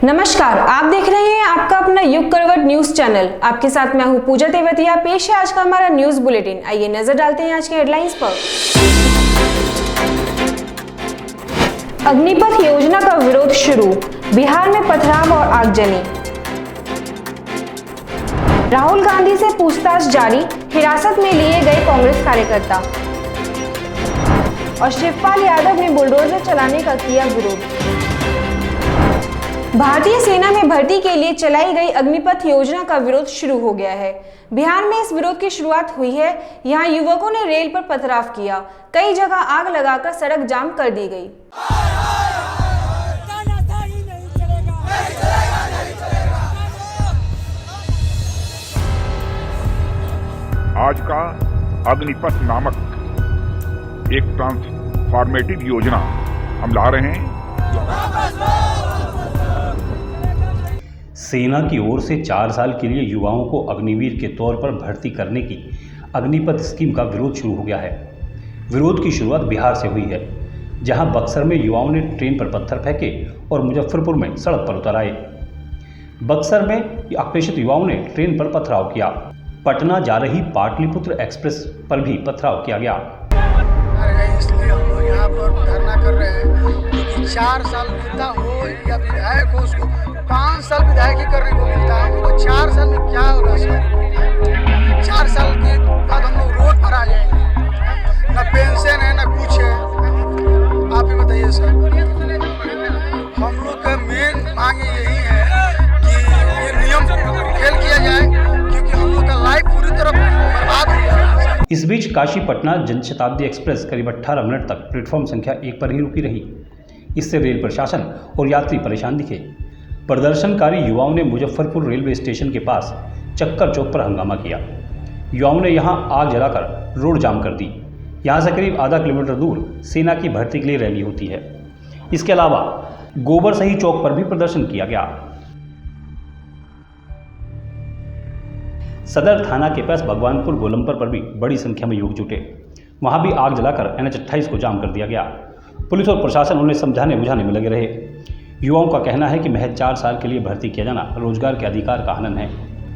नमस्कार, आप देख रहे हैं आपका अपना युग करवट न्यूज चैनल। आपके साथ मैं हूं पूजा तेवतिया। पेश है आज का हमारा न्यूज बुलेटिन। आइए नजर डालते हैं आज के हेडलाइंस पर। अग्निपथ योजना का विरोध शुरू, बिहार में पथराव और आगजनी। राहुल गांधी से पूछताछ जारी, हिरासत में लिए गए कांग्रेस कार्यकर्ता। और शिवपाल यादव ने बुलडोजर चलाने का किया विरोध। भारतीय सेना में भर्ती के लिए चलाई गई अग्निपथ योजना का विरोध शुरू हो गया है। बिहार में इस विरोध की शुरुआत हुई है। यहां युवकों ने रेल पर पथराव किया, कई जगह आग लगाकर सड़क जाम कर दी गई। आज का अग्निपथ नामक एक ट्रांसफॉर्मेटिव योजना हम ला रहे हैं। सेना की ओर से 4 साल के लिए युवाओं को अग्निवीर के तौर पर भर्ती करने की अग्निपथ स्कीम का विरोध शुरू हो गया है। विरोध की शुरुआत बिहार से हुई है, जहां बक्सर में युवाओं ने ट्रेन पर पत्थर फेंके और मुजफ्फरपुर में सड़क पर उतर आए। बक्सर में आक्रोशित युवाओं ने ट्रेन पर पथराव किया। पटना जा रही पाटलिपुत्र एक्सप्रेस पर भी पथराव किया गया। इसलिए हम लोग यहाँ पर धरना कर रहे हैं क्योंकि 4 साल नेता हो या विधायक हो, उसको 5 साल विधायकी करने को मिलता है। वो 4 साल में क्या होगा सर? 4 साल के बाद हम लोग रोड पर आ जाएंगे, न पेंशन है न कुछ है। आप ही बताइए सर। हम लोग का मेन मांग यही है कि ये नियम फेल किया जाए, क्योंकि हम लोग का लाइफ पूरी तरह बर्बाद हो गया है। इस बीच काशी पटना जनशताब्दी एक्सप्रेस करीब 18 मिनट तक प्लेटफॉर्म संख्या 1 पर ही रुकी रही। इससे रेल प्रशासन और यात्री परेशान दिखे। प्रदर्शनकारी युवाओं ने मुजफ्फरपुर रेलवे स्टेशन के पास चक्कर चौक पर हंगामा किया। युवाओं ने यहां आग जलाकर रोड जाम कर दी। यहां से करीब आधा किलोमीटर दूर सेना की भर्ती के लिए रैली होती है। इसके अलावा गोबर सही चौक पर भी प्रदर्शन किया गया। सदर थाना के पास भगवानपुर गोलंबर पर भी बड़ी संख्या में युवक जुटे। वहां भी आग जलाकर NH 28 को जाम कर दिया गया। पुलिस और प्रशासन उन्हें समझाने बुझाने में लगे रहे। युवाओं का कहना है कि महज 4 साल के लिए भर्ती किया जाना रोजगार के अधिकार का हनन है।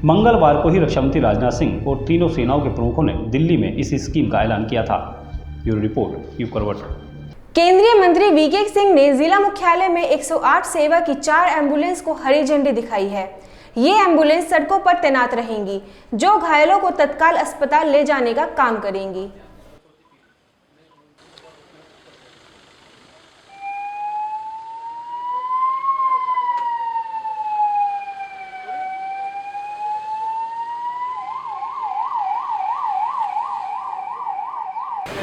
मंगलवार को ही रक्षा मंत्री राजनाथ सिंह और तीनों सेनाओं के प्रमुखों ने दिल्ली में इस स्कीम का ऐलान किया था। ब्यूरो रिपोर्ट, युग करवट। केंद्रीय मंत्री वीके सिंह ने जिला मुख्यालय में 108 सेवा की 4 एम्बुलेंस को हरी झंडी दिखाई है। ये एम्बुलेंस सड़कों पर तैनात रहेंगी, जो घायलों को तत्काल अस्पताल ले जाने का काम करेंगी।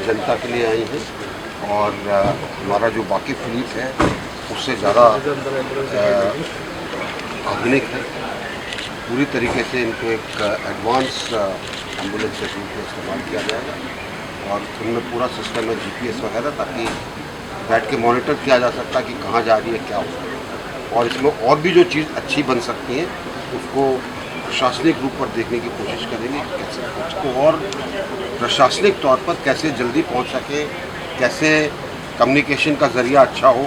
जनता के लिए आई हैं और हमारा जो बाकी फ्लीट है उससे ज़्यादा आधुनिक है। पूरी तरीके से इनको एक एडवांस एम्बुलेंस के रूप में इस्तेमाल किया जाएगा और उनमें पूरा सिस्टम है GPS वगैरह, ताकि बैठ के मॉनिटर किया जा सकता है कि कहाँ जा रही है, क्या हो रहा है। और इसमें और भी जो चीज़ अच्छी बन सकती है उसको प्रशासनिक रूप पर देखने की कोशिश करेंगे, कैसे उसको और प्रशासनिक तौर पर कैसे जल्दी पहुंच सके, कैसे कम्युनिकेशन का जरिया अच्छा हो,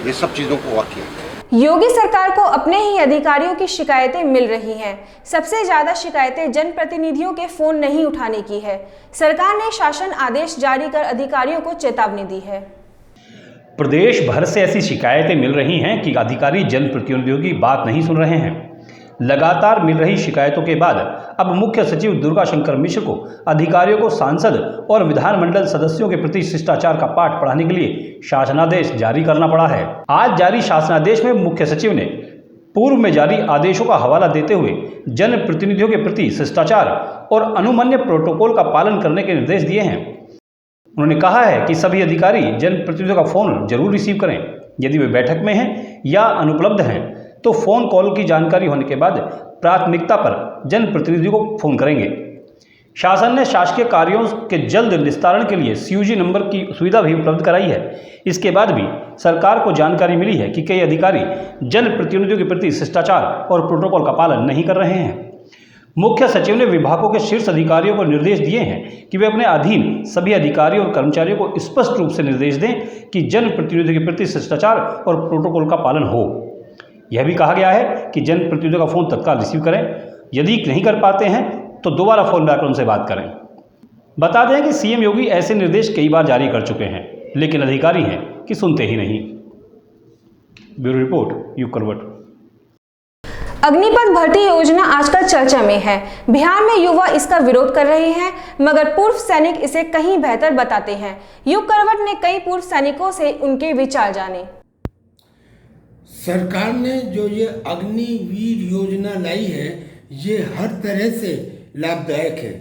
ये सब चीज़ों को और किया। योगी सरकार को अपने ही अधिकारियों की शिकायतें मिल रही हैं। सबसे ज्यादा शिकायतें जनप्रतिनिधियों के फोन नहीं उठाने की है। सरकार ने शासन आदेश जारी कर अधिकारियों को चेतावनी दी है। प्रदेश भर से ऐसी शिकायतें मिल रही हैं कि अधिकारी जनप्रतिनिधियों की बात नहीं सुन रहे हैं। लगातार मिल रही शिकायतों के बाद अब मुख्य सचिव दुर्गा शंकर मिश्र को अधिकारियों को सांसद और विधानमंडल सदस्यों के प्रति शिष्टाचार का पाठ पढ़ाने के लिए शासनादेश जारी करना पड़ा है। आज जारी शासनादेश में मुख्य सचिव ने पूर्व में जारी आदेशों का हवाला देते हुए जनप्रतिनिधियों के प्रति शिष्टाचार और अनुमन्य प्रोटोकॉल का पालन करने के निर्देश दिए हैं। उन्होंने कहा है कि सभी अधिकारी जनप्रतिनिधियों का फोन जरूर रिसीव करें। यदि वे बैठक में हैं या अनुपलब्ध हैं तो फोन कॉल की जानकारी होने के बाद प्राथमिकता पर जनप्रतिनिधि को फोन करेंगे। शासन ने शासकीय कार्यों के जल्द निस्तारण के लिए CUG नंबर की सुविधा भी उपलब्ध कराई है। इसके बाद भी सरकार को जानकारी मिली है कि कई अधिकारी जनप्रतिनिधियों के प्रति शिष्टाचार और प्रोटोकॉल का पालन नहीं कर रहे हैं। मुख्य सचिव ने विभागों के शीर्ष अधिकारियों को निर्देश दिए हैं कि वे अपने अधीन सभी अधिकारियों और कर्मचारियों को स्पष्ट रूप से निर्देश दें कि जनप्रतिनिधियों के प्रति शिष्टाचार और प्रोटोकॉल का पालन हो। यह भी कहा गया है कि जनप्रतिनिधियों का फ़ोन तत्काल रिसीव करें, यदि नहीं कर पाते हैं तो दोबारा फ़ोन मिलाकर उनसे बात करें। बता दें कि सीएम योगी ऐसे निर्देश कई बार जारी कर चुके हैं, लेकिन अधिकारी हैं कि सुनते ही नहीं। ब्यूरो रिपोर्ट, युग करवट। अग्निपथ भर्ती योजना आजकल चर्चा में है। बिहार में युवा इसका विरोध कर रहे हैं, मगर पूर्व सैनिक इसे कहीं बेहतर बताते हैं। युग करवट ने कई पूर्व सैनिकों से उनके विचार जाने। सरकार ने जो ये अग्निवीर योजना लाई है, ये हर तरह से लाभदायक है।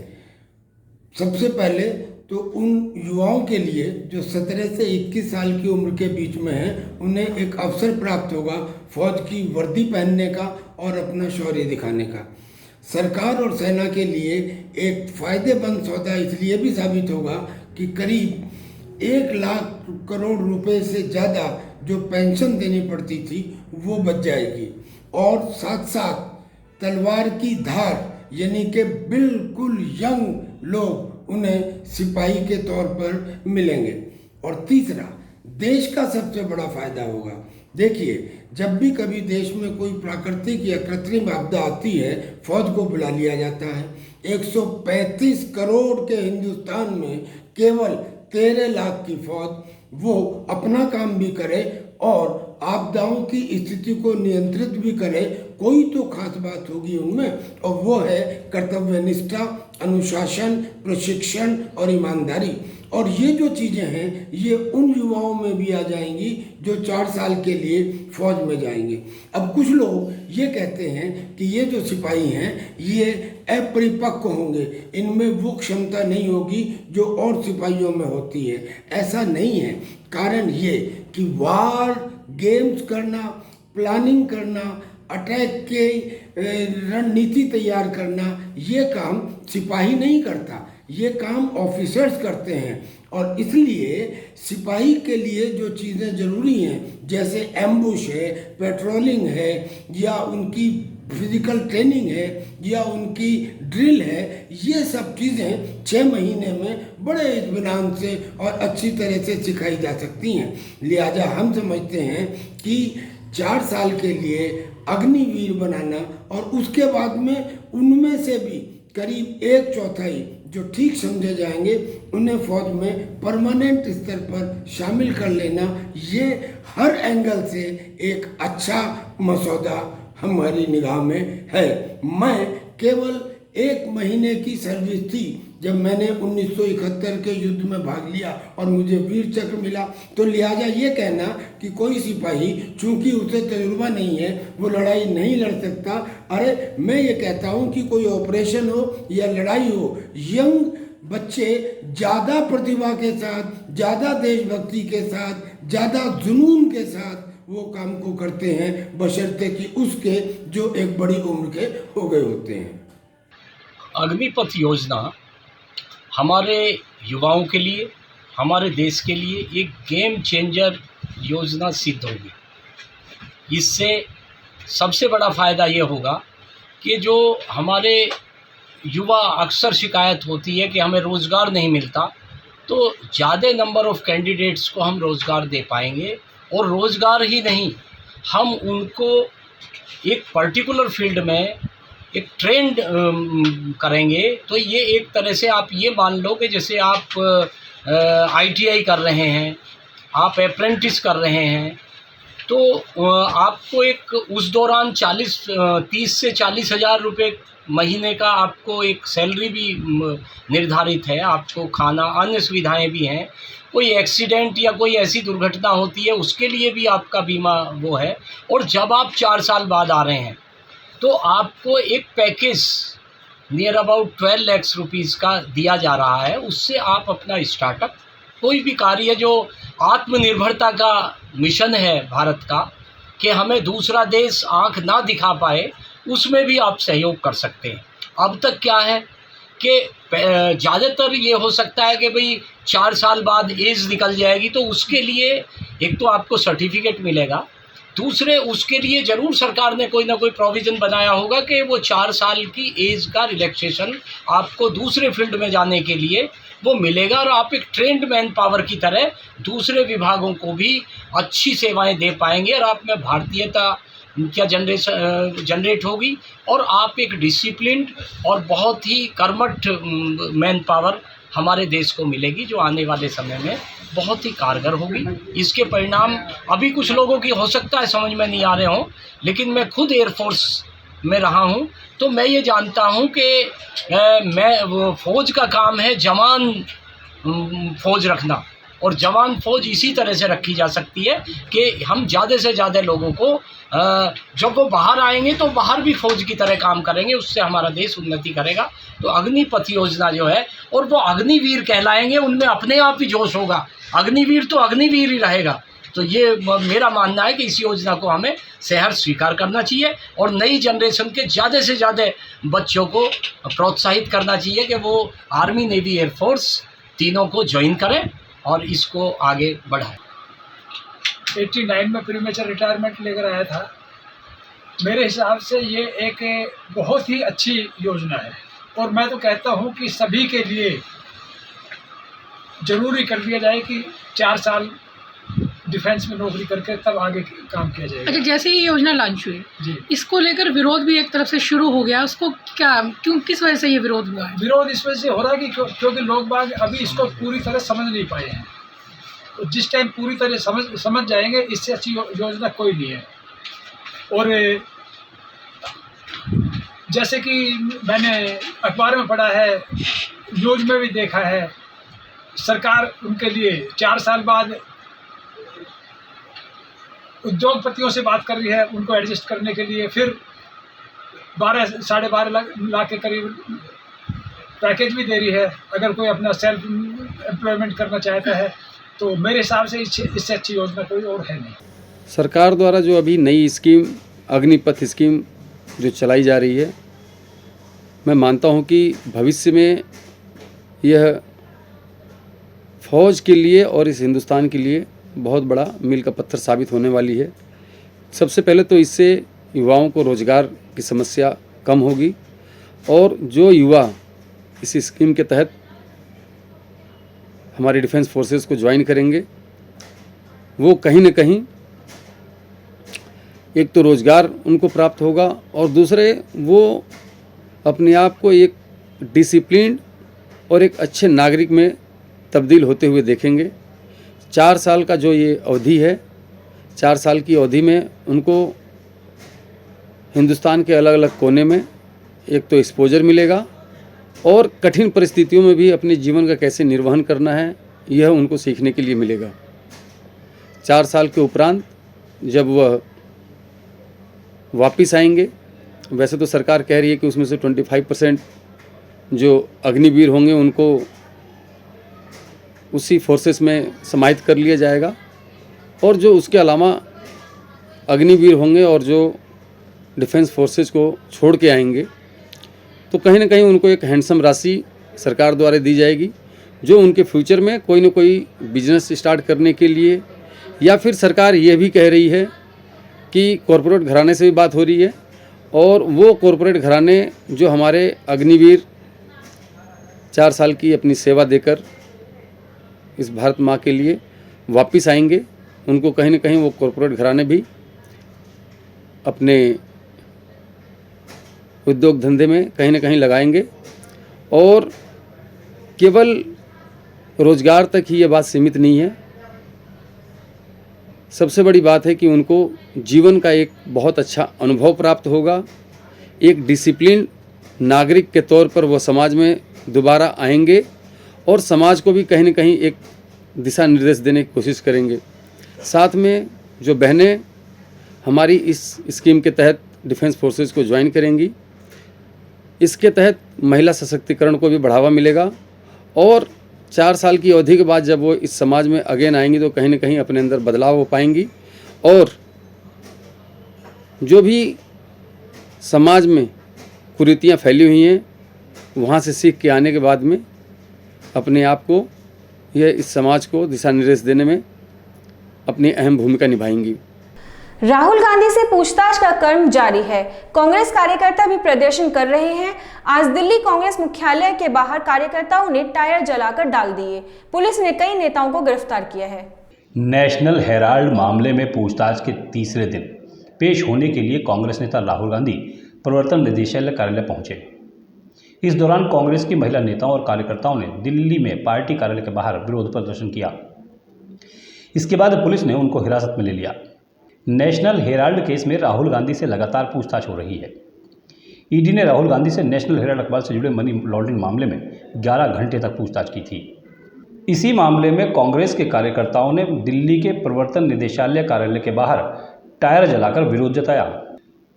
सबसे पहले तो उन युवाओं के लिए जो 17 से 21 साल की उम्र के बीच में हैं, उन्हें एक अवसर प्राप्त होगा फौज की वर्दी पहनने का और अपना शौर्य दिखाने का। सरकार और सेना के लिए एक फ़ायदेमंद सौदा इसलिए भी साबित होगा कि करीब 1 लाख करोड़ रुपए से ज़्यादा जो पेंशन देनी पड़ती थी वो बच जाएगी, और साथ साथ तलवार की धार यानी कि बिल्कुल यंग लोग उन्हें सिपाही के तौर पर मिलेंगे। और तीसरा, देश का सबसे बड़ा फायदा होगा। देखिए, जब भी कभी देश में कोई प्राकृतिक या कृत्रिम आपदा आती है, फौज को बुला लिया जाता है। 135 करोड़ के हिंदुस्तान में केवल 13 लाख की फौज वो अपना काम भी करे और आपदाओं की स्थिति को नियंत्रित भी करे। कोई तो खास बात होगी उनमें, और वो है कर्तव्यनिष्ठा, अनुशासन, प्रशिक्षण और ईमानदारी। और ये जो चीज़ें हैं, ये उन युवाओं में भी आ जाएंगी जो 4 साल के लिए फौज में जाएंगे। अब कुछ लोग ये कहते हैं कि ये जो सिपाही हैं ये अपरिपक्व होंगे, इनमें वो क्षमता नहीं होगी जो और सिपाहियों में होती है। ऐसा नहीं है। कारण ये कि वार गेम्स करना, प्लानिंग करना, अटैक के रणनीति तैयार करना, ये काम सिपाही नहीं करता, ये काम ऑफिसर्स करते हैं। और इसलिए सिपाही के लिए जो चीज़ें ज़रूरी हैं, जैसे एम्बुश है, पेट्रोलिंग है, या उनकी फिजिकल ट्रेनिंग है, या उनकी ड्रिल है, ये सब चीज़ें 6 महीने में बड़े इत्मीनान से और अच्छी तरह से सिखाई जा सकती हैं। लिहाजा हम समझते हैं कि 4 साल के लिए अग्निवीर बनाना और उसके बाद में उनमें से भी करीब 1/4 जो ठीक समझे जाएंगे उन्हें फौज में परमानेंट स्तर पर शामिल कर लेना, ये हर एंगल से एक अच्छा मसौदा हमारी निगाह में है। मैं केवल 1 महीने की सर्विस थी जब मैंने 1971 के युद्ध में भाग लिया और मुझे वीर चक्र मिला, तो लिहाजा ये कहना कि कोई सिपाही चूंकि उसे तजुर्बा नहीं है वो लड़ाई नहीं लड़ सकता, अरे मैं ये कहता हूँ कि कोई ऑपरेशन हो या लड़ाई हो, यंग बच्चे ज़्यादा प्रतिभा के साथ, ज़्यादा देशभक्ति के साथ, ज़्यादा जुनून के साथ वो काम को करते हैं, बशर्ते कि उसके जो एक बड़ी उम्र के हो गए होते हैं। अग्निपथ योजना हमारे युवाओं के लिए, हमारे देश के लिए एक गेम चेंजर योजना सिद्ध होगी। इससे सबसे बड़ा फ़ायदा ये होगा कि जो हमारे युवा अक्सर शिकायत होती है कि हमें रोज़गार नहीं मिलता, तो ज़्यादा नंबर ऑफ़ कैंडिडेट्स को हम रोज़गार दे पाएंगे। और रोज़गार ही नहीं, हम उनको एक पर्टिकुलर फील्ड में एक ट्रेंड करेंगे। तो ये एक तरह से आप ये मान लो कि जैसे आप ITI कर रहे हैं, आप अप्रेंटिस कर रहे हैं, तो आपको एक उस दौरान 30 से 40 हज़ार रुपये महीने का आपको एक सैलरी भी निर्धारित है, आपको खाना, अन्य सुविधाएं भी हैं। कोई एक्सीडेंट या कोई ऐसी दुर्घटना होती है उसके लिए भी आपका बीमा वो है। और जब आप 4 साल बाद आ रहे हैं तो आपको एक package near about 12 lakh rupees का दिया जा रहा है। उससे आप अपना स्टार्टअप, कोई भी कार्य जो आत्मनिर्भरता का मिशन है भारत का, कि हमें दूसरा देश आंख ना दिखा पाए, उसमें भी आप सहयोग कर सकते हैं। अब तक क्या है कि ज़्यादातर ये हो सकता है कि भाई 4 साल बाद एज निकल जाएगी, तो उसके लिए एक तो आपको सर्टिफिकेट मिलेगा, दूसरे उसके लिए ज़रूर सरकार ने कोई ना कोई प्रोविज़न बनाया होगा कि वो 4 साल की एज का रिलैक्सेशन आपको दूसरे फील्ड में जाने के लिए वो मिलेगा, और आप एक ट्रेंड मैन पावर की तरह दूसरे विभागों को भी अच्छी सेवाएं दे पाएंगे और आप में भारतीयता क्या जनरेट होगी, और आप एक डिसिप्लिन्ड और बहुत ही कर्मठ मैन पावर हमारे देश को मिलेगी, जो आने वाले समय में बहुत ही कारगर होगी। इसके परिणाम अभी कुछ लोगों की हो सकता है समझ में नहीं आ रहे हों, लेकिन मैं खुद एयरफोर्स में रहा हूं, तो मैं ये जानता हूं कि मैं फ़ौज का काम है जवान फ़ौज रखना, और जवान फ़ौज इसी तरह से रखी जा सकती है कि हम ज़्यादा से ज़्यादा लोगों को जब वो बाहर आएंगे तो बाहर भी फ़ौज की तरह काम करेंगे, उससे हमारा देश उन्नति करेगा। तो अग्निपथ योजना जो है, और वो अग्निवीर कहलाएंगे, उनमें अपने आप ही जोश होगा, अग्निवीर तो अग्निवीर ही रहेगा। तो ये मेरा मानना है कि इस योजना को हमें सहर्ष स्वीकार करना चाहिए, और नई जनरेशन के ज़्यादा से ज़्यादा बच्चों को प्रोत्साहित करना चाहिए कि वो आर्मी, नेवी, एयरफोर्स तीनों को ज्वाइन करें और इसको आगे बढ़ाएं। 89 में प्रीमेचर रिटायरमेंट लेकर आया था। मेरे हिसाब से ये एक बहुत ही अच्छी योजना है, और मैं तो कहता हूँ कि सभी के लिए ज़रूरी कर दिया जाए कि 4 साल डिफेंस में नौकरी करके तब आगे काम किया जाएगा। अच्छा, जैसे ये योजना लॉन्च हुई जी, इसको लेकर विरोध भी एक तरफ से शुरू हो गया, उसको किस वजह से ये विरोध हुआ है? विरोध इस वजह से हो रहा है कि क्योंकि लोग बाग अभी इसको पूरी तरह समझ नहीं पाए हैं। तो जिस टाइम पूरी तरह समझ जाएंगे, इससे अच्छी योजना कोई नहीं है। और जैसे कि मैंने अखबार में पढ़ा है, न्यूज़ में भी देखा है, सरकार उनके लिए 4 साल बाद उद्योगपतियों से बात कर रही है उनको एडजस्ट करने के लिए, फिर 12-12.5 लाख के करीब पैकेज भी दे रही है अगर कोई अपना सेल्फ एम्प्लॉयमेंट करना चाहता है। तो मेरे हिसाब से इससे अच्छी योजना कोई और है नहीं। सरकार द्वारा जो अभी नई स्कीम अग्निपथ स्कीम जो चलाई जा रही है, मैं मानता हूं कि भविष्य में यह फ़ौज के लिए और इस हिंदुस्तान के लिए बहुत बड़ा मील का पत्थर साबित होने वाली है। सबसे पहले तो इससे युवाओं को रोज़गार की समस्या कम होगी, और जो युवा इस स्कीम के तहत हमारे डिफेंस फोर्सेस को ज्वाइन करेंगे, वो कहीं न कहीं एक तो रोज़गार उनको प्राप्त होगा, और दूसरे वो अपने आप को एक डिसिप्लिन और एक अच्छे नागरिक में तब्दील होते हुए देखेंगे। 4 साल का जो ये अवधि है, 4 साल की अवधि में उनको हिंदुस्तान के अलग अलग कोने में एक तो एक्सपोजर मिलेगा, और कठिन परिस्थितियों में भी अपने जीवन का कैसे निर्वहन करना है, यह उनको सीखने के लिए मिलेगा। 4 साल के उपरांत जब वह वापस आएंगे, वैसे तो सरकार कह रही है कि उसमें से 25% जो अग्निवीर होंगे उनको उसी फोर्सेस में समाहित कर लिया जाएगा, और जो उसके अलावा अग्निवीर होंगे और जो डिफेंस फोर्सेस को छोड़ के आएंगे, तो कहीं ना कहीं उनको एक हैंडसम राशि सरकार द्वारा दी जाएगी, जो उनके फ्यूचर में कोई ना कोई बिजनेस स्टार्ट करने के लिए, या फिर सरकार ये भी कह रही है कि कॉरपोरेट घराने से भी बात हो रही है, और वो कॉरपोरेट घराने जो हमारे अग्निवीर 4 साल की अपनी सेवा देकर इस भारत माँ के लिए वापस आएंगे, उनको कहीं ना कहीं वो कॉरपोरेट घराने भी अपने उद्योग धंधे में कहीं ना कहीं लगाएंगे, और केवल रोज़गार तक ही ये बात सीमित नहीं है। सबसे बड़ी बात है कि उनको जीवन का एक बहुत अच्छा अनुभव प्राप्त होगा, एक डिसिप्लिन नागरिक के तौर पर वो समाज में दोबारा आएंगे, और समाज को भी कहीं ना कहीं एक दिशा निर्देश देने की कोशिश करेंगे। साथ में जो बहनें हमारी इस स्कीम के तहत डिफेंस फोर्सेस को ज्वाइन करेंगी, इसके तहत महिला सशक्तिकरण को भी बढ़ावा मिलेगा, और 4 साल की अवधि के बाद जब वो इस समाज में अगेन आएंगी तो कहीं ना कहीं अपने अंदर बदलाव हो पाएंगी, और जो भी समाज में कुरीतियाँ फैली हुई हैं वहाँ से सीख के आने के बाद में अपने आप को यह इस समाज को दिशा निर्देश देने में अपनी अहम भूमिका निभाएंगी। राहुल गांधी से पूछताछ का क्रम जारी है। कांग्रेस कार्यकर्ता भी प्रदर्शन कर रहे हैं। आज दिल्ली कांग्रेस मुख्यालय के बाहर कार्यकर्ताओं ने टायर जलाकर डाल दिए। पुलिस ने कई नेताओं को गिरफ्तार किया है। नेशनल हेराल्ड मामले में पूछताछ के तीसरे दिन पेश होने के लिए कांग्रेस नेता राहुल गांधी प्रवर्तन निदेशालय कार्यालय पहुंचे। इस दौरान कांग्रेस की महिला नेताओं और कार्यकर्ताओं ने दिल्ली में पार्टी कार्यालय के बाहर विरोध प्रदर्शन किया। इसके बाद पुलिस ने उनको हिरासत में ले लिया। नेशनल हेराल्ड केस में राहुल गांधी से लगातार पूछताछ हो रही है। ईडी ने राहुल गांधी से नेशनल हेराल्ड अखबार से जुड़े मनी लॉन्ड्रिंग मामले में 11 घंटे तक पूछताछ की थी। इसी मामले में कांग्रेस के कार्यकर्ताओं ने दिल्ली के प्रवर्तन निदेशालय कार्यालय के बाहर टायर जलाकर विरोध जताया।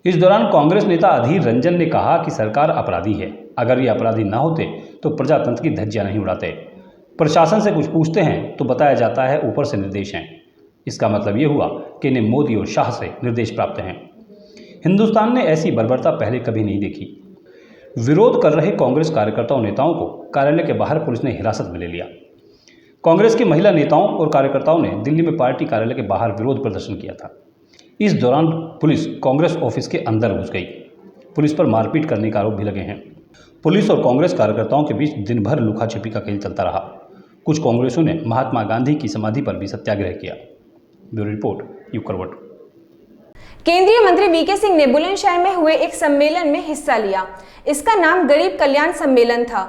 इस दौरान कांग्रेस नेता अधीर रंजन ने कहा कि सरकार अपराधी है, अगर ये अपराधी न होते तो प्रजातंत्र की धज्जियां नहीं उड़ाते। प्रशासन से कुछ पूछते हैं तो बताया जाता है ऊपर से निर्देश हैं। इसका मतलब ये हुआ कि इन्हें मोदी और शाह से निर्देश प्राप्त हैं। हिंदुस्तान ने ऐसी बर्बरता पहले कभी नहीं देखी। विरोध कर रहे कांग्रेस कार्यकर्ताओं नेताओं को कार्यालय के बाहर पुलिस ने हिरासत में ले लिया। कांग्रेस की महिला नेताओं और कार्यकर्ताओं ने दिल्ली में पार्टी कार्यालय के बाहर विरोध प्रदर्शन किया था। इस दौरान पुलिस कांग्रेस ऑफिस के अंदर घुस गई। पुलिस पर मारपीट करने का आरोप भी लगे हैं। पुलिस और कांग्रेस कार्यकर्ताओं के बीच दिन भर लुका-छिपी का खेल चलता रहा। कुछ कांग्रेसियों ने महात्मा गांधी की समाधि पर भी सत्याग्रह किया। ब्यूरो रिपोर्ट, युग करवट। केंद्रीय मंत्री वीके सिंह ने बुलंदशहर में हुए एक सम्मेलन में हिस्सा लिया। इसका नाम गरीब कल्याण सम्मेलन था।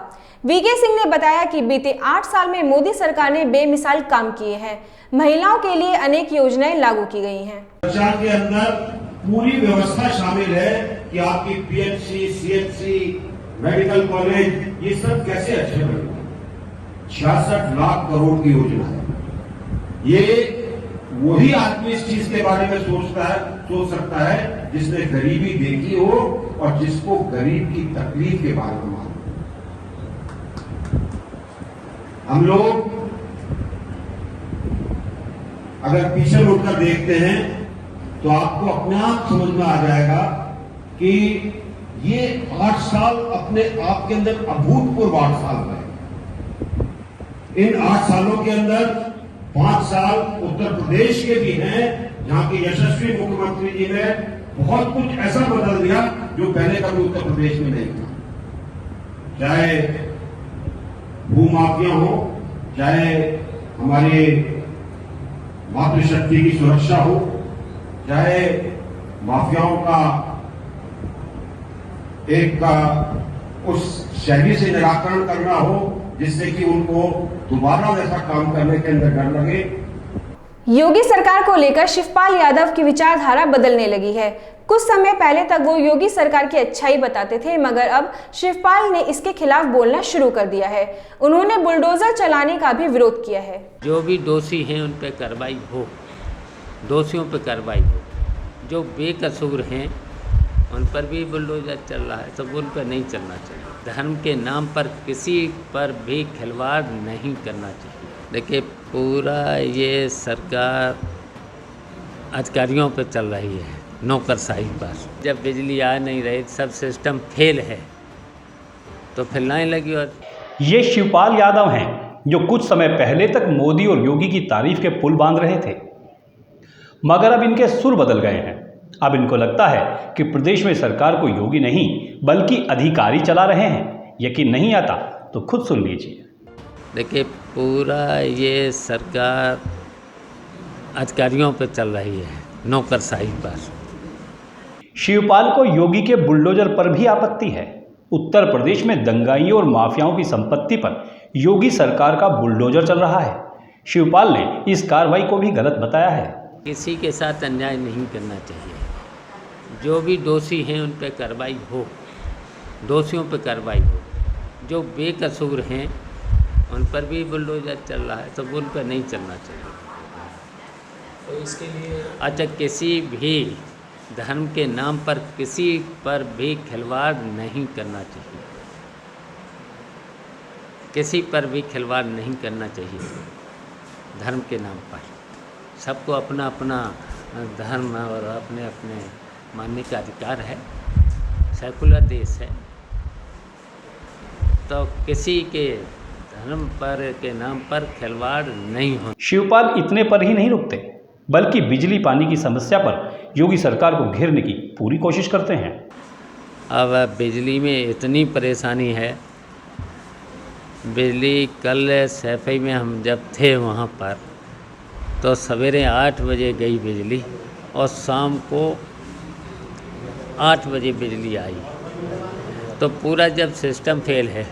वीके सिंह ने बताया कि बीते 8 साल में मोदी सरकार ने बेमिसाल काम किए हैं। महिलाओं के लिए अनेक योजनाएं लागू की गई हैं। प्रचार के अंदर पूरी व्यवस्था शामिल है कि आपकी पीएचसी, सीएचसी, मेडिकल कॉलेज ये सब कैसे अच्छे बने। 66 लाख करोड़ की योजना है। ये वही आदमी इस चीज के बारे में सोच सकता है जिसने गरीबी देखी हो और जिसको गरीब की तकलीफ के बारे में मालूम। हम लोग अगर पीछे मुड़कर देखते हैं तो आपको अपने आप समझ में आ जाएगा कि ये 8 साल अपने आप के अंदर अभूतपूर्व 8 साल रहे। इन 8 सालों के अंदर 5 साल उत्तर प्रदेश के भी हैं, जहां के यशस्वी मुख्यमंत्री जी ने बहुत कुछ ऐसा बदल दिया जो पहले कभी उत्तर प्रदेश में नहीं था। चाहे भूमाफिया हो, चाहे हमारे मातृशक्ति की सुरक्षा हो, चाहे माफियाओं का एक उस शैली से निराकरण करना हो जिससे कि उनको दोबारा वैसा काम करने के अंदर डर लगे। योगी सरकार को लेकर शिवपाल यादव की विचारधारा बदलने लगी है। कुछ समय पहले तक वो योगी सरकार की अच्छाई बताते थे, मगर अब शिवपाल ने इसके खिलाफ बोलना शुरू कर दिया है। उन्होंने बुलडोजर चलाने का भी विरोध किया है। जो भी दोषी हैं उन पर कार्रवाई हो, दोषियों पर कार्रवाई हो। जो बेकसूर हैं उन पर भी बुलडोजर चल रहा है, सब उन पर नहीं चलना चाहिए। धर्म के नाम पर किसी पर भी खिलवाड़ नहीं करना चाहिए। देखिए, पूरा ये सरकार अधिकारियों पर चल रही है, नौकरशाही पर। जब बिजली आ नहीं रही, सब सिस्टम फेल है, तो फिर लाइन लगी। और ये शिवपाल यादव हैं जो कुछ समय पहले तक मोदी और योगी की तारीफ के पुल बांध रहे थे, मगर अब इनके सुर बदल गए हैं। अब इनको लगता है कि प्रदेश में सरकार को योगी नहीं बल्कि अधिकारी चला रहे हैं। यकीन नहीं आता तो खुद सुन लीजिए। देखिए, पूरा ये सरकार अधिकारियों पर चल रही है, नौकरशाही पर। शिवपाल को योगी के बुलडोजर पर भी आपत्ति है। उत्तर प्रदेश में दंगाइयों और माफियाओं की संपत्ति पर योगी सरकार का बुलडोजर चल रहा है। शिवपाल ने इस कार्रवाई को भी गलत बताया है। किसी के साथ अन्याय नहीं करना चाहिए। जो भी दोषी हैं उन पर कार्रवाई हो, दोषियों पर कार्रवाई हो। जो बेकसूर हैं उन पर भी बुलडोजर चल रहा है, सब उन पर नहीं चलना चाहिए। तो इसके लिए अच्छा, किसी भी धर्म के नाम पर किसी पर भी खिलवाड़ नहीं करना चाहिए। किसी पर भी खिलवाड़ नहीं करना चाहिए धर्म के नाम पर। सबको अपना अपना धर्म और अपने अपने मानने का अधिकार है। सेकुलर देश है, तो किसी के धर्म पर के नाम पर खिलवाड़ नहीं हो। शिवपाल इतने पर ही नहीं रुकते, बल्कि बिजली पानी की समस्या पर योगी सरकार को घेरने की पूरी कोशिश करते हैं। अब बिजली में इतनी परेशानी है। बिजली कल सैफई में हम जब थे वहाँ पर, तो सवेरे 8 बजे गई बिजली और शाम को 8 बजे बिजली आई। तो पूरा जब सिस्टम फेल है,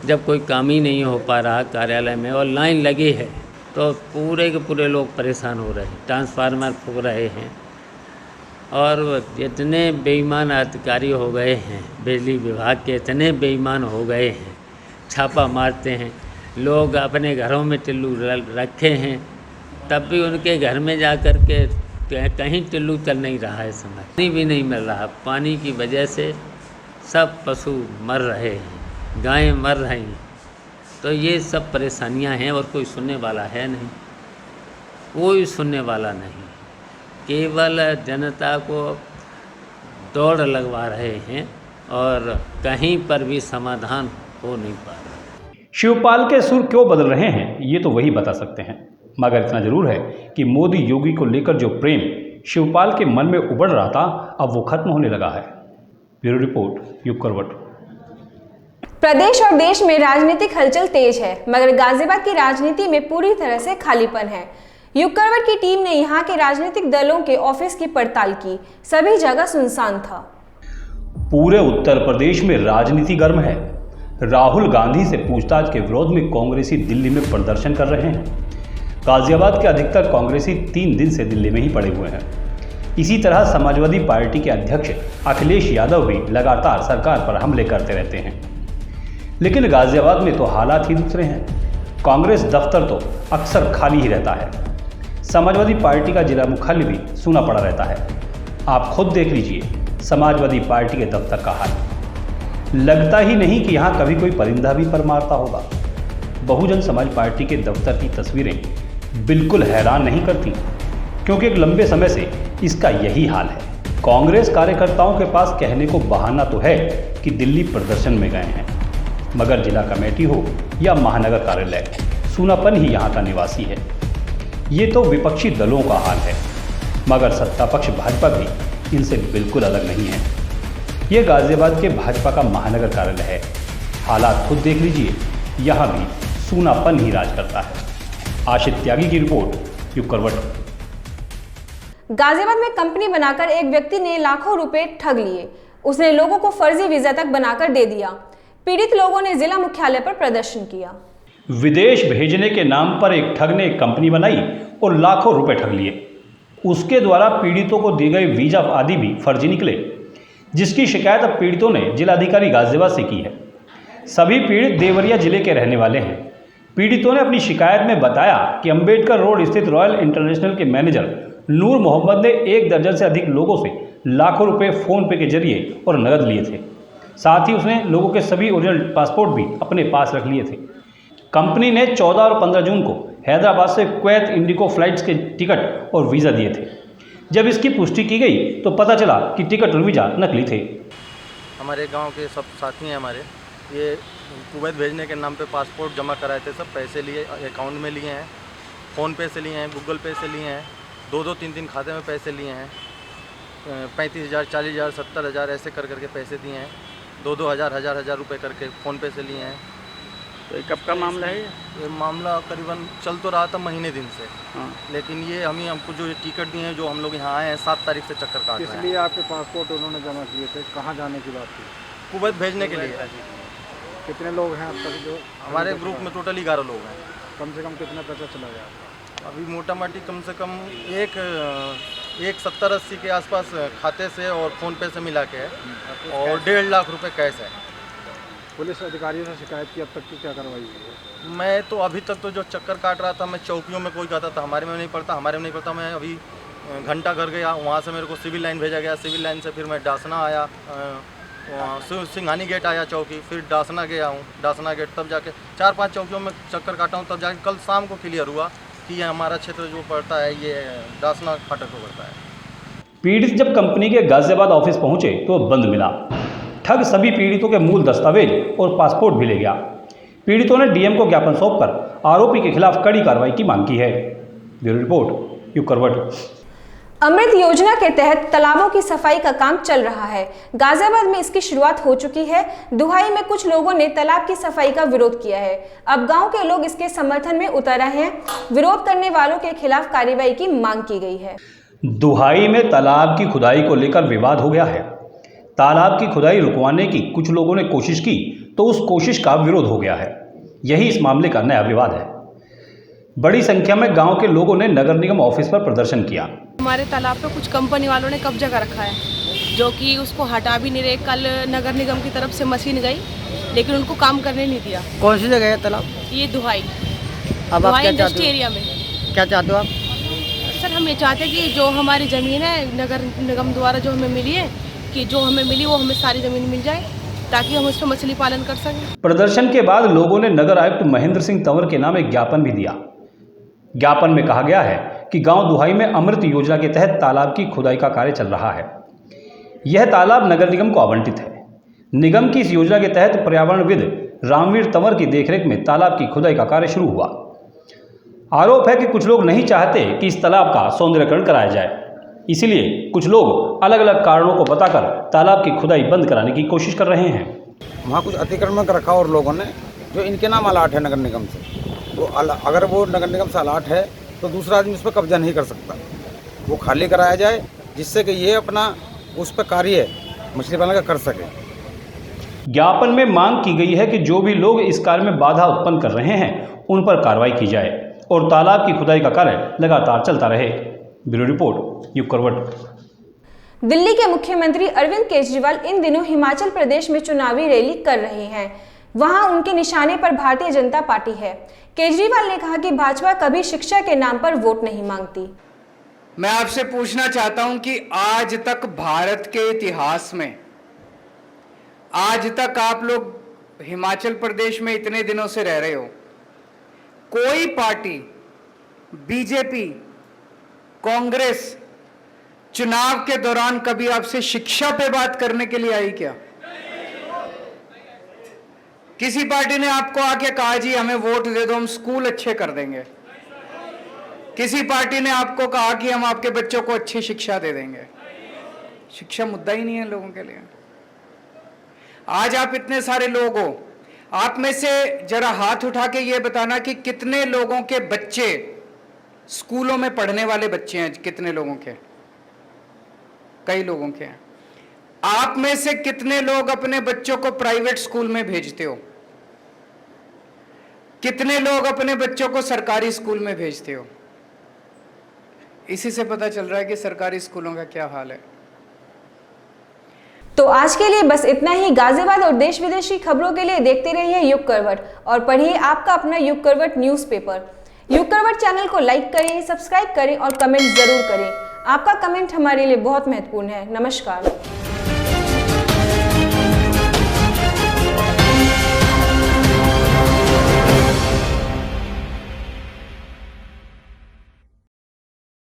जब कोई काम ही नहीं हो पा रहा कार्यालय में और लाइन लगी है, तो पूरे के पूरे लोग परेशान हो रहे हैं। ट्रांसफार्मर फूक रहे हैं और इतने बेईमान अधिकारी हो गए हैं, बिजली विभाग के इतने बेईमान हो गए हैं, छापा मारते हैं। लोग अपने घरों में टिल्लू रखे हैं, तब भी उनके घर में जा कर के कहीं टिल्लू चल नहीं रहा है। समय पानी भी नहीं मिल रहा। पानी की वजह से सब पशु मर रहे हैं, गायें मर रही हैं। तो ये सब परेशानियां हैं और कोई सुनने वाला है नहीं, कोई सुनने वाला नहीं। केवल जनता को दौड़ लगवा रहे हैं और कहीं पर भी समाधान हो नहीं पा रहा। शिवपाल के सुर क्यों बदल रहे हैं, ये तो वही बता सकते हैं। मगर इतना जरूर है कि मोदी योगी को लेकर जो प्रेम शिवपाल के मन में उबड़ रहा था, अब वो खत्म होने लगा है। ब्यूरो रिपोर्ट, युग करवट। प्रदेश और देश में राजनीतिक हलचल तेज है, मगर गाजियाबाद की राजनीति में पूरी तरह से खालीपन है। युग करवट की टीम ने यहाँ के राजनीतिक दलों के ऑफिस की पड़ताल की, सभी जगह सुनसान था। पूरे उत्तर प्रदेश में राजनीति गर्म है। राहुल गांधी से पूछताछ के विरोध में कांग्रेसी दिल्ली में प्रदर्शन कर रहे हैं। गाजियाबाद के अधिकतर कांग्रेसी 3 दिन से दिल्ली में ही पड़े हुए हैं। इसी तरह समाजवादी पार्टी के अध्यक्ष अखिलेश यादव भी लगातार सरकार पर हमले करते रहते हैं। लेकिन गाजियाबाद में तो हालात ही दूसरे हैं। कांग्रेस दफ्तर तो अक्सर खाली ही रहता है। समाजवादी पार्टी का जिला मुख्यालय भी सूना पड़ा रहता है। आप खुद देख लीजिए समाजवादी पार्टी के दफ्तर का हाल। लगता ही नहीं कि यहाँ कभी कोई परिंदा भी पर मारता होगा। बहुजन समाज पार्टी के दफ्तर की तस्वीरें बिल्कुल हैरान नहीं करती, क्योंकि एक लंबे समय से इसका यही हाल है। कांग्रेस कार्यकर्ताओं के पास कहने को बहाना तो है कि दिल्ली प्रदर्शन में गए हैं, मगर जिला कमेटी हो या महानगर कार्यालय, सूनापन ही यहाँ का निवासी है। ये तो विपक्षी दलों का हाल है, मगर सत्ता पक्ष भाजपा भी इनसे बिल्कुल अलग नहीं है। ये गाजियाबाद के भाजपा का महानगर कार्यालय है। हालात खुद देख लीजिए, यहाँ भी सूनापन ही राज करता है। आशित त्यागी की रिपोर्ट, युग करवट। गाजियाबाद में कंपनी बनाकर एक व्यक्ति ने लाखों रुपए ठग लिए। उसने लोगों को फर्जी वीजा तक बनाकर दे दिया। पीड़ित लोगों ने जिला मुख्यालय पर प्रदर्शन किया। विदेश भेजने के नाम पर एक ठग ने एक कंपनी बनाई और लाखों रुपए ठग लिए। उसके द्वारा पीड़ितों को दिए गए वीजा आदि भी फर्जी निकले, जिसकी शिकायत अब पीड़ितों ने जिलाधिकारी गाजियाबाद से की है। सभी पीड़ित देवरिया जिले के रहने वाले हैं। पीड़ितों ने अपनी शिकायत में बताया कि अंबेडकर रोड स्थित रॉयल इंटरनेशनल के मैनेजर नूर मोहम्मद ने 1 दर्जन से अधिक लोगों से लाखों रुपए फोन पे के जरिए और नकद लिए थे। साथ ही उसने लोगों के सभी ओरिजिनल पासपोर्ट भी अपने पास रख लिए थे। कंपनी ने 14 और 15 जून को हैदराबाद से कुवैत इंडिगो फ्लाइट्स के टिकट और वीज़ा दिए थे। जब इसकी पुष्टि की गई तो पता चला कि टिकट और वीज़ा नकली थे। हमारे गांव के सब साथी हैं हमारे, ये कुवैत भेजने के नाम पे पासपोर्ट जमा कराए थे, सब पैसे लिए अकाउंट में लिए हैं, फ़ोन पे से लिए हैं, गूगल पे से लिए हैं, 2-2 3-3 खाते में पैसे लिए हैं, 35,000 40,000 70,000 ऐसे कर करके पैसे दिए हैं, 2-2 हज़ार रुपये करके फ़ोन पे से लिए हैं। तो कब का मामला है ये मामला करीबन चल तो रहा था महीने दिन से। हाँ। लेकिन ये हमको जो टिकट दिए हैं, जो हम लोग यहाँ आए हैं 7 तारीख से चक्कर काट रहे हैं। इसलिए आपके पासपोर्ट उन्होंने जमा किए थे, कहाँ जाने की बात थी? कुवैत भेजने के लिए। कितने लोग हैं अब तक जो हमारे ग्रुप में? टोटल 11 लोग हैं। कम से कम कितना पैसा चला गया? अभी मोटा मोटी कम से कम एक 70-80 के आसपास खाते से और फ़ोन पे से मिला के है, और 1.5 लाख रुपए कैश है। पुलिस अधिकारियों से शिकायत की, अब तक की क्या कार्रवाई हुई है? मैं तो अभी तक तो जो चक्कर काट रहा था, मैं चौकियों में कोई कहता था हमारे में नहीं पड़ता, मैं अभी घंटा घर गया, वहाँ से मेरे को सिविल लाइन भेजा गया, सिविल लाइन से फिर मैं डासना आया, सिंघानी गेट आया चौकी, फिर डासना गया हूँ, डासना गेट, तब जाके 4-5 चौकियों में चक्कर काटा हूँ, तब जाके कल शाम को क्लियर हुआ कि ये हमारा क्षेत्र जो पड़ता है ये डासना फाटक को पड़ता है। पीड़ित जब कंपनी के गाजियाबाद ऑफिस पहुंचे तो बंद मिला। ठग सभी पीड़ितों के मूल दस्तावेज और पासपोर्ट भी ले गया। पीड़ितों ने डीएम को ज्ञापन सौंपकर आरोपी के खिलाफ कड़ी कार्रवाई की मांग की है। ब्यूरो रिपोर्ट, युग करवट। अमृत योजना के तहत तालाबों की सफाई का काम चल रहा है। गाजियाबाद में इसकी शुरुआत हो चुकी है। दुहाई में कुछ लोगों ने तालाब की सफाई का विरोध किया है। अब गांव के लोग इसके समर्थन में उतर रहे हैं। विरोध करने वालों के खिलाफ कार्रवाई की मांग की गई है। दुहाई में तालाब की खुदाई को लेकर विवाद हो गया है। तालाब की खुदाई रुकवाने की कुछ लोगों ने कोशिश की तो उस कोशिश का विरोध हो गया है। यही इस मामले का नया विवाद है। बड़ी संख्या में गांव के लोगों ने नगर निगम ऑफिस पर प्रदर्शन किया। हमारे तालाब पे कुछ कंपनी वालों ने कब्जा कर रखा है, जो कि उसको हटा भी नहीं रहे। कल नगर निगम की तरफ से मशीन गई, लेकिन उनको काम करने नहीं दिया। कौन सी जगह है तालाब? ये दुहाई, अब आप क्या चाहते इंडस्ट्री हो? एरिया में। क्या चाहते हो आप? सर, हम ये चाहते हैं कि जो हमारी ज़मीन है नगर निगम द्वारा जो हमें मिली है, कि जो हमें मिली वो हमें सारी ज़मीन मिल जाए, ताकि हम उस पर मछली पालन कर सकें। प्रदर्शन के बाद लोगों ने नगर आयुक्त महेंद्र सिंह तंवर के नाम एक ज्ञापन भी दिया। ज्ञापन में कहा गया है कि गांव दुहाई में अमृत योजना के तहत तालाब की खुदाई का कार्य चल रहा है। यह तालाब नगर निगम को आवंटित है। निगम की इस योजना के तहत पर्यावरणविद रामवीर तंवर की देखरेख में तालाब की खुदाई का कार्य शुरू हुआ। आरोप है कि कुछ लोग नहीं चाहते कि इस तालाब का सौंदर्यीकरण कराया जाए, इसलिए कुछ लोग अलग अलग कारणों को बताकर तालाब की खुदाई बंद कराने की कोशिश कर रहे हैं। वहाँ कुछ अतिक्रमण कर रखा और लोगों ने, जो इनके नाम अलाट है नगर निगम से, तो अगर वो नगर निगम से अलाट है तो दूसरा आदमी उस पर कब्जा नहीं कर सकता। वो खाली कराया जाए, जिससे कि ये अपना उस पर कार्य मछली पालन का कर सके। ज्ञापन में मांग की गई है कि जो भी लोग इस कार्य में बाधा उत्पन्न कर रहे हैं उन पर कार्रवाई की जाए और तालाब की खुदाई का कार्य लगातार चलता रहे। ब्यूरो रिपोर्ट, युग करवट। दिल्ली के मुख्यमंत्री अरविंद केजरीवाल इन दिनों हिमाचल प्रदेश में चुनावी रैली कर रहे हैं। वहां उनके निशाने पर भारतीय जनता पार्टी है। केजरीवाल ने कहा कि भाजपा कभी शिक्षा के नाम पर वोट नहीं मांगती। मैं आपसे पूछना चाहता हूं कि आज तक भारत के इतिहास में, आज तक आप लोग हिमाचल प्रदेश में इतने दिनों से रह रहे हो, कोई पार्टी, बीजेपी, कांग्रेस, चुनाव के दौरान कभी आपसे शिक्षा पे बात करने के लिए आई क्या? किसी पार्टी ने आपको आके कहा जी हमें वोट दे दो, हम स्कूल अच्छे कर देंगे? किसी पार्टी ने आपको कहा कि हम आपके बच्चों को अच्छी शिक्षा दे देंगे? शिक्षा मुद्दा ही नहीं है लोगों के लिए। आज आप इतने सारे लोग हो, आप में से जरा हाथ उठा के ये बताना कि कितने लोगों के बच्चे स्कूलों में पढ़ने वाले बच्चे हैं? कितने लोगों के? कई लोगों के हैं। आप में से कितने लोग अपने बच्चों को प्राइवेट स्कूल में भेजते हो? कितने लोग अपने बच्चों को सरकारी स्कूल में भेजते हो? इसी से पता चल रहा है कि सरकारी स्कूलों का क्या हाल है। तो आज के लिए बस इतना ही। गाजियाबाद और देश विदेश की खबरों के लिए देखते रहिए युग करवट और पढ़िए आपका अपना युग करवट न्यूज़पेपर। युग करवट चैनल को लाइक करें, सब्सक्राइब करें और कमेंट जरूर करें। आपका कमेंट हमारे लिए बहुत महत्वपूर्ण है। नमस्कार।